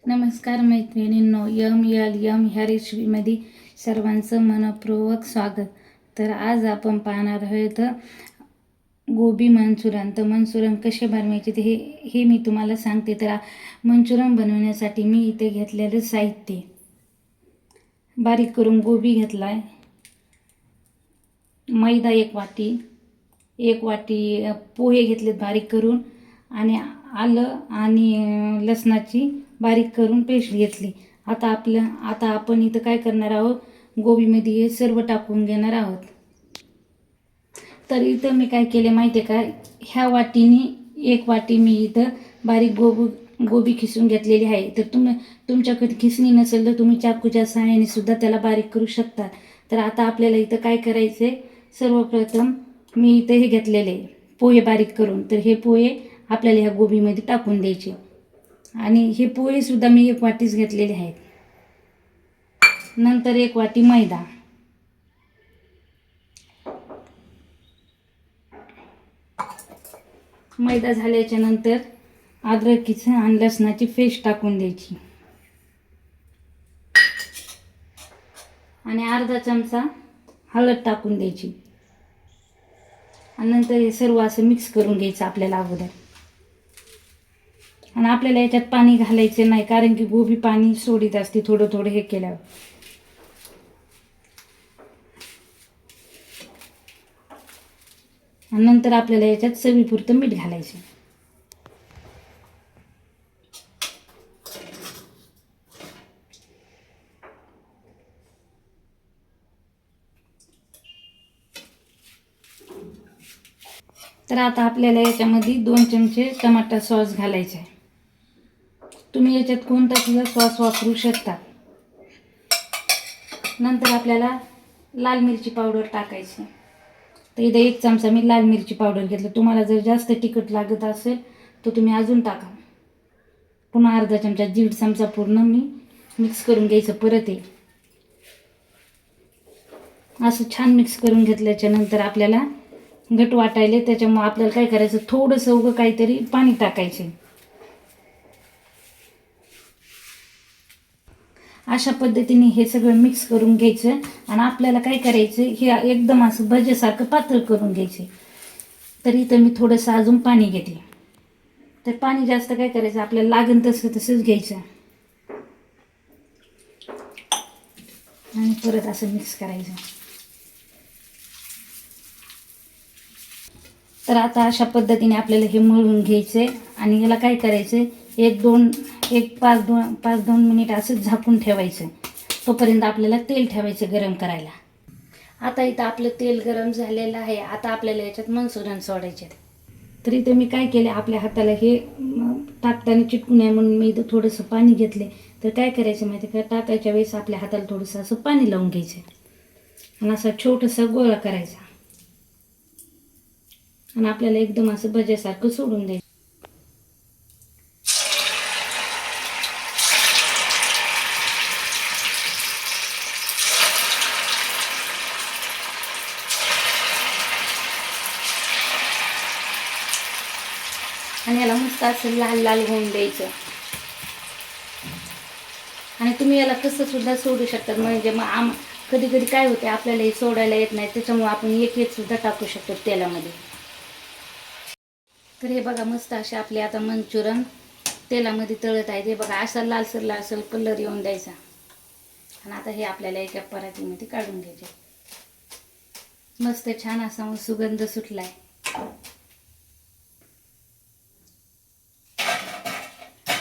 नमस्कार मैत्रिणींनो, MLM ह्या रेसिपीमध्ये सर्वांचं मनपूर्वक स्वागत. तर आज आपण पाहणार आहोत गोबी मंचुरन. तर मंचुरन कसे बनवायचे ते हे मी तुम्हाला सांगते. तर मंचुरन बनवण्यासाठी मी इथे घेतलेलं साहित्य, बारीक करून गोबी घेतला आहे, मैदा एक वाटी पोहे घेतलेत बारीक करून, आणि आलं आणि लसणाची बारीक करून पेस्ट घेतली. आता आपण इथं काय करणार आहोत, गोबीमध्ये हे सर्व टाकून घेणार आहोत. तर इथं मी काय केले माहिती आहे का, ह्या वाटीने एक वाटी मी इथं बारीक गोबी खिसून घेतलेली आहे. तर तुमच्याकडे खिसणी नसेल तर तुम्ही चाकूच्या सहाय्याने सुद्धा त्याला बारीक करू शकता. तर आता आपल्याला इथं काय करायचं आहे, सर्वप्रथम मी इथं हे घेतलेले पोहे बारीक करून, तर हे पोहे आपल्याला ह्या गोबीमध्ये टाकून द्यायचे. आणि हे पोहे सुद्धा मी एक वाटीच घेतलेले आहेत. नंतर एक वाटी मैदा झाल्याच्या नंतर अद्रकीचं आणि लसणाची पेस्ट टाकून द्यायची, आणि अर्धा चमचा हळद टाकून द्यायची. आणि नंतर हे सर्व असं मिक्स करून घ्यायचं आपल्याला अगोदर. आणि आपल्याला याच्यात पाणी घालायचे नाही, कारण की गोबी पाणी सोडित असते थोडं थोडं हे केल्यावर. आणि नंतर आपल्याला याच्यात चवीपुरतं मीठ घालायचं. तर आता आपल्याला याच्यामध्ये 2 चमचे टमाटर सॉस घालायचे आहे. तुम्ही याच्यात कोणता सुद्धा सॉस वापरू शकता. नंतर आपल्याला लाल मिरची पावडर टाकायची. तर इथे 1 चमचा मी लाल मिरची पावडर घेतलं. तुम्हाला जर जास्त तिखट लागत असेल तर तुम्ही अजून टाका. पुन्हा अर्धा चमचा, 1.5 चमचा पूर्ण मी मिक्स करून घ्यायचं. परत हे असं छान मिक्स करून घेतल्याच्या नंतर आपल्याला घट वाटायले, त्याच्यामुळे आपल्याला काय करायचं, थोडंसं उगं काहीतरी पाणी टाकायचे. अशा पद्धतीने हे सगळं मिक्स करून घ्यायचं. आणि आपल्याला काय करायचं, हे एकदम असं भज्यासारखं पातळ करून घ्यायचे. तर इथं मी थोडंसं अजून पाणी घेते. तर पाणी जास्त काय करायचं, आपल्याला लागेल तसंच घ्यायचं आणि परत असं मिक्स करायचं. तर आता अशा पद्धतीने आपल्याला हे मळून घ्यायचे. आणि याला काय करायचं, 5-2 मिनिट असं झाकून ठेवायचं. तोपर्यंत आपल्याला तेल ठेवायचं गरम करायला. आता इथं आपलं तेल गरम झालेलं आहे. आता आपल्याला याच्यात मंचुरन सोडायचे. तर इथं मी काय केले, आपल्या हाताला हे टाकताना चिटकू नये म्हणून मी इथं थोडंसं पाणी घेतले. तर काय करायचं माहिती का, टाकायच्या वेळेस आपल्या हाताला थोडंसं असं पाणी लावून घ्यायचं आणि असा छोटासा गोळा करायचा. आणि आपल्याला एकदम असं भज्यासारखं सोडून द्यायचं. आणि याला मस्त असं लाल लाल होऊन द्यायचं. आणि तुम्ही याला कसं सुद्धा सोडू शकता. म्हणजे मग कधी कधी काय होते, आपल्याला हे सोडायला येत नाही, त्याच्यामुळे आपण एक सुद्धा टाकू शकतो तेलामध्ये. तर हे बघा, मस्त असे आपले आता मंचुरन तेलामध्ये तळत आहे. हे बघा, असा लालसर कलर येऊन द्यायचा. आणि आता हे आपल्याला एका परातीमध्ये काढून घ्यायचे. मस्त छान असा सुगंध सुटलाय.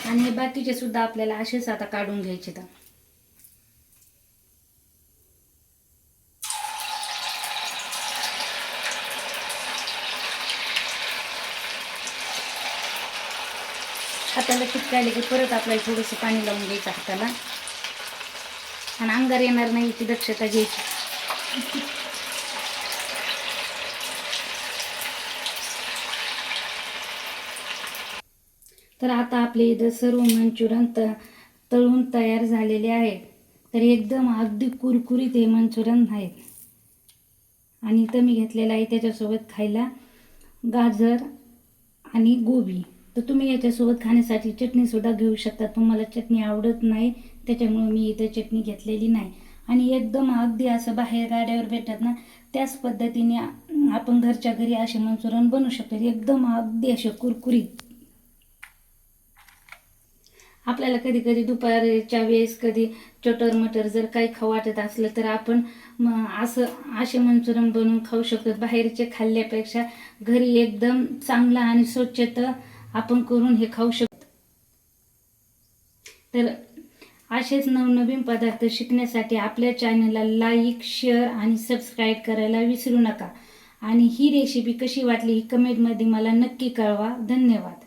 आणि हे बाकीचे सुद्धा आपल्याला असेच आता काढून घ्यायचे. तर हाताला चिटकायले की परत आपल्याला थोडंसं पाणी लावून घ्यायचं हाताला. आणि अंगार येणार नाही याची दक्षता घ्यायची. तर आता आपले इथं सर्व मंचुरन तळून तयार झालेले आहेत. तर एकदम अगदी कुरकुरीत हे मंचुरन आहेत. आणि इथं मी घेतलेलं आहे त्याच्यासोबत खायला गाजर आणि गोबी. तर तुम्ही याच्यासोबत खाण्यासाठी चटणीसुद्धा घेऊ शकता. तुम्हाला चटणी आवडत नाही त्याच्यामुळे मी इथं चटणी घेतलेली नाही. आणि एकदम अगदी असं बाहेर गाड्यावर भेटतात ना त्याच पद्धतीने आपण घरच्या घरी असे मंचुरियन बनवू शकतो. एकदम अगदी असे कुरकुरीत. आपल्याला कधी कधी दुपारच्या वेळेस कधी चटर मटर जर काही खाऊ वाटत असलं तर आपण असे मंचुरियन बनवून खाऊ शकतो. बाहेरचे खाल्ल्यापेक्षा घरी एकदम चांगलं आणि स्वच्छता आपण करून हे खाऊ शकतो. तर असेच नवनवीन पदार्थ शिकण्यासाठी आपल्या चॅनलला लाईक, शेअर आणि सबस्क्राईब करायला विसरू नका. आणि ही रेसिपी कशी वाटली ही कमेंटमध्ये मला नक्की कळवा. धन्यवाद.